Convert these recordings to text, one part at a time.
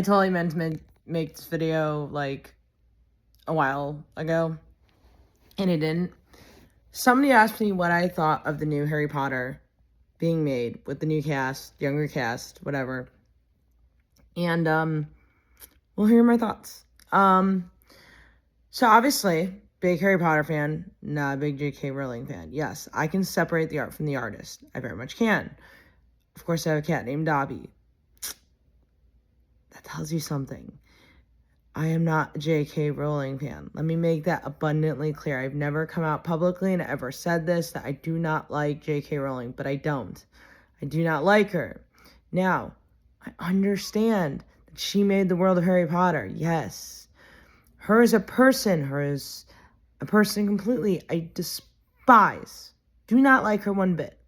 I totally meant to make this video like a while ago, and it didn't. Somebody asked me what I thought of the new Harry Potter being made with the new cast, younger cast, whatever. And well, here are my thoughts. So obviously, big Harry Potter fan, not a big J.K. Rowling fan. Yes, I can separate the art from the artist. I very much can. Of course, I have a cat named Dobby. That tells you something. I am not a J.K. Rowling fan. Let me make that abundantly clear. I've never come out publicly and ever said this, that I do not like J.K. Rowling, but I don't. I do not like her. Now, I understand that she made the world of Harry Potter. Yes. Her as a person, completely, I despise. Do not like her one bit.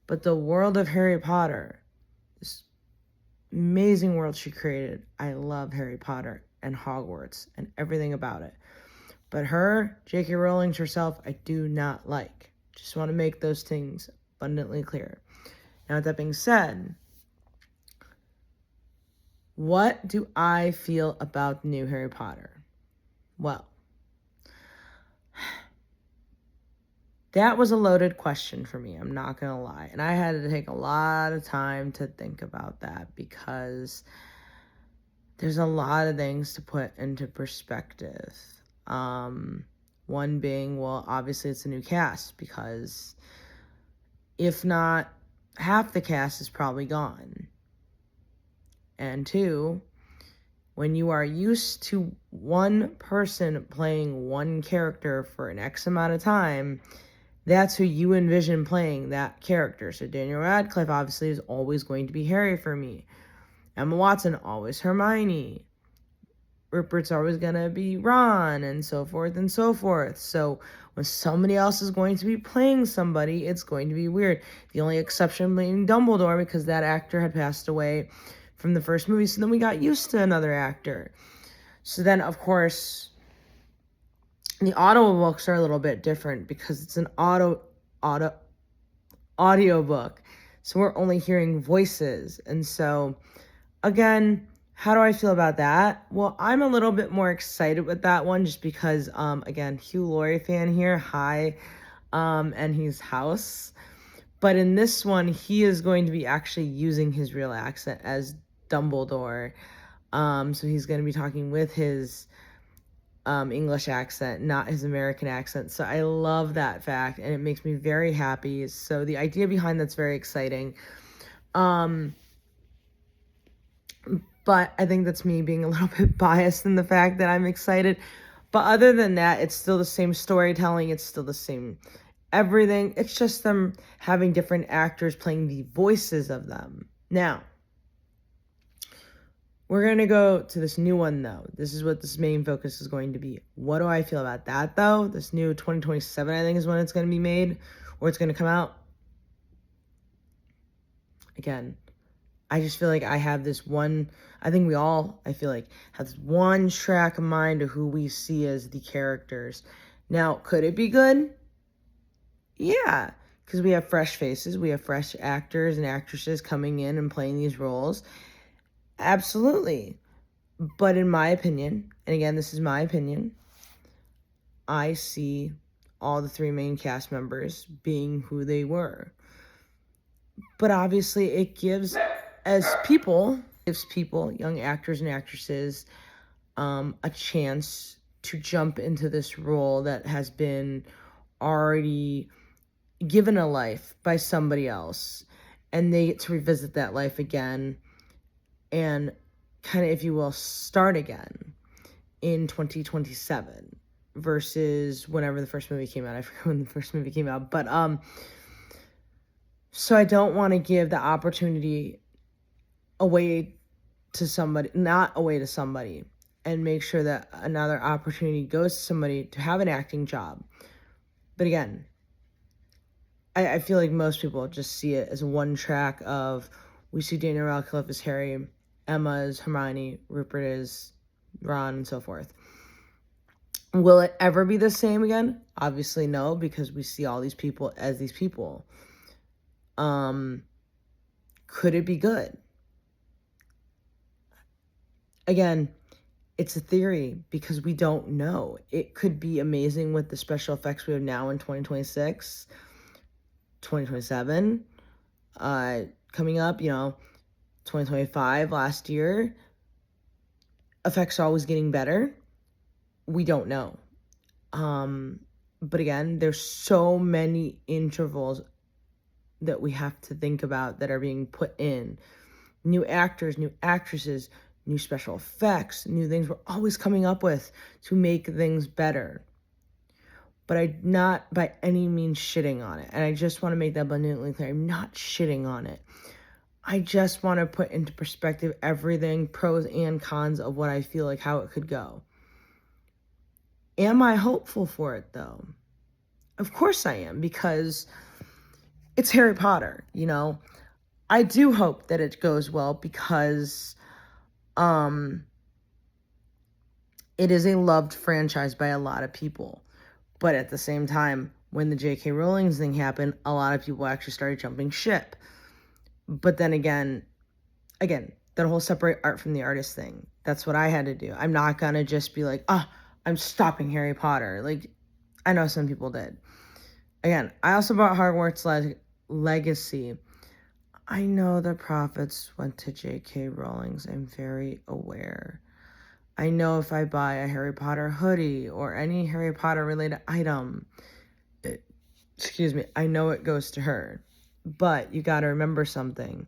But the world of Harry Potter, this amazing world she created, I love Harry Potter and Hogwarts and everything about it. But her, J.K. Rowling herself, I do not like. Just want to make those things abundantly clear. Now, with that being said, what do I feel about the new Harry Potter? Well, that was a loaded question for me, I'm not going to lie. And I had to take a lot of time to think about that because there's a lot of things to put into perspective. One being, well, obviously it's a new cast because if not, half the cast is probably gone. And two, when you are used to one person playing one character for an X amount of time, that's who you envision playing that character. So Daniel Radcliffe obviously is always going to be Harry for me. Emma Watson, always Hermione. Rupert's always going to be Ron, and so forth and so forth. So when somebody else is going to be playing somebody, it's going to be weird. The only exception being Dumbledore, because that actor had passed away from the first movie, so then we got used to another actor. So then, of course, the audiobooks are a little bit different because it's an audiobook. So we're only hearing voices. And so, again, how do I feel about that? Well, I'm a little bit more excited with that one just because, again, Hugh Laurie fan here. Hi. And he's House. But in this one, he is going to be actually using his real accent as Dumbledore. So he's going to be talking with his English accent, not his American accent. So I love that fact, and it makes me very happy. So the idea behind that's very exciting. But I think that's me being a little bit biased in the fact that I'm excited. But other than that, it's still the same storytelling. It's still the same everything. It's just them having different actors playing the voices of them. Now, we're going to go to this new one, though. This is what this main focus is going to be. What do I feel about that, though? This new 2027, I think, is when it's going to be made, or it's going to come out. Again, I just feel like I have this one, I think we all, I feel like, have this one track of mind of who we see as the characters. Now, could it be good? Yeah, because we have fresh faces, we have fresh actors and actresses coming in and playing these roles. Absolutely. But in my opinion, and again, this is my opinion, I see all the three main cast members being who they were. But obviously it gives people, young actors and actresses, a chance to jump into this role that has been already given a life by somebody else. And they get to revisit that life again and kind of, if you will, start again in 2027 versus whenever the first movie came out. I forget when the first movie came out. But so I don't want to give the opportunity away to somebody, not away to somebody, and make sure that another opportunity goes to somebody to have an acting job. But again, I feel like most people just see it as one track of, we see Daniel Radcliffe as Harry, Emma as Hermione, Rupert as Ron, and so forth. Will it ever be the same again? Obviously no, because we see all these people as these people. Could it be good? again, it's a theory because we don't know. It could be amazing with the special effects we have now in 2026, 2027, coming up, 2025, last year. Effects are always getting better. We don't know. But again, there's so many intervals that we have to think about that are being put in. New actors, new actresses, new special effects, new things we're always coming up with to make things better. But I'm not by any means shitting on it. And I just want to make that abundantly clear. I'm not shitting on it. I just want to put into perspective everything, pros and cons of what I feel like how it could go. Am I hopeful for it, though? Of course I am, because it's Harry Potter, I do hope that it goes well because it is a loved franchise by a lot of people. But at the same time, when the J.K. Rowling thing happened, a lot of people actually started jumping ship. But then again, that whole separate art from the artist thing, that's what I had to do. I'm not going to just be like, I'm stopping Harry Potter. Like, I know some people did. Again, I also bought Hogwarts Legacy. I know the profits went to J.K. Rowling's. I'm very aware. I know if I buy a Harry Potter hoodie or any Harry Potter related item, I know it goes to her. But you got to remember something.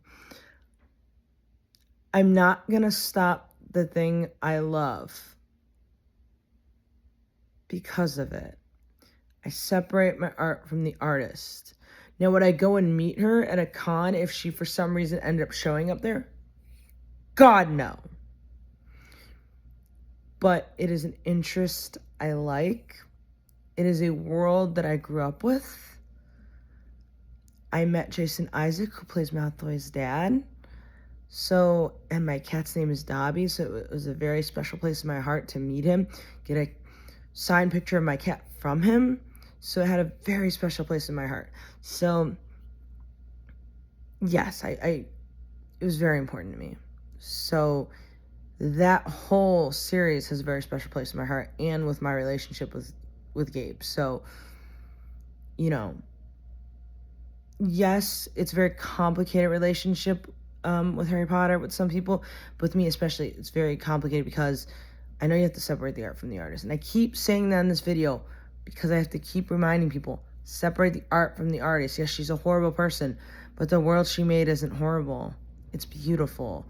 I'm not going to stop the thing I love because of it. I separate my art from the artist. Now, would I go and meet her at a con if she, for some reason, ended up showing up there? God, no. But it is an interest I like. It is a world that I grew up with. I met Jason Isaac, who plays Malfoy's dad. And my cat's name is Dobby, so it was a very special place in my heart to meet him, get a signed picture of my cat from him. So it had a very special place in my heart. So, yes, it was very important to me. So that whole series has a very special place in my heart and with my relationship with Gabe. So, yes, it's a very complicated relationship with Harry Potter with some people, but with me especially, it's very complicated because I know you have to separate the art from the artist. And I keep saying that in this video because I have to keep reminding people, separate the art from the artist. Yes, she's a horrible person, but the world she made isn't horrible. It's beautiful.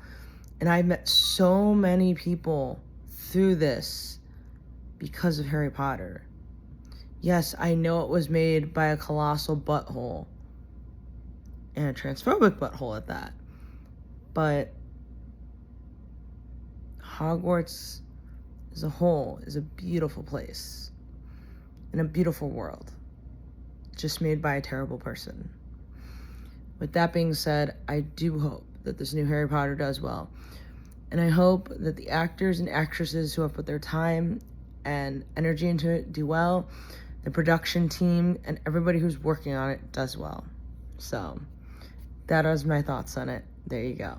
And I've met so many people through this because of Harry Potter. Yes, I know it was made by a colossal butthole. And a transphobic butthole at that. But Hogwarts as a whole is a beautiful place. In a beautiful world. Just made by a terrible person. With that being said, I do hope that this new Harry Potter does well. And I hope that the actors and actresses who have put their time and energy into it do well. The production team and everybody who's working on it does well. So, that is my thoughts on it. There you go.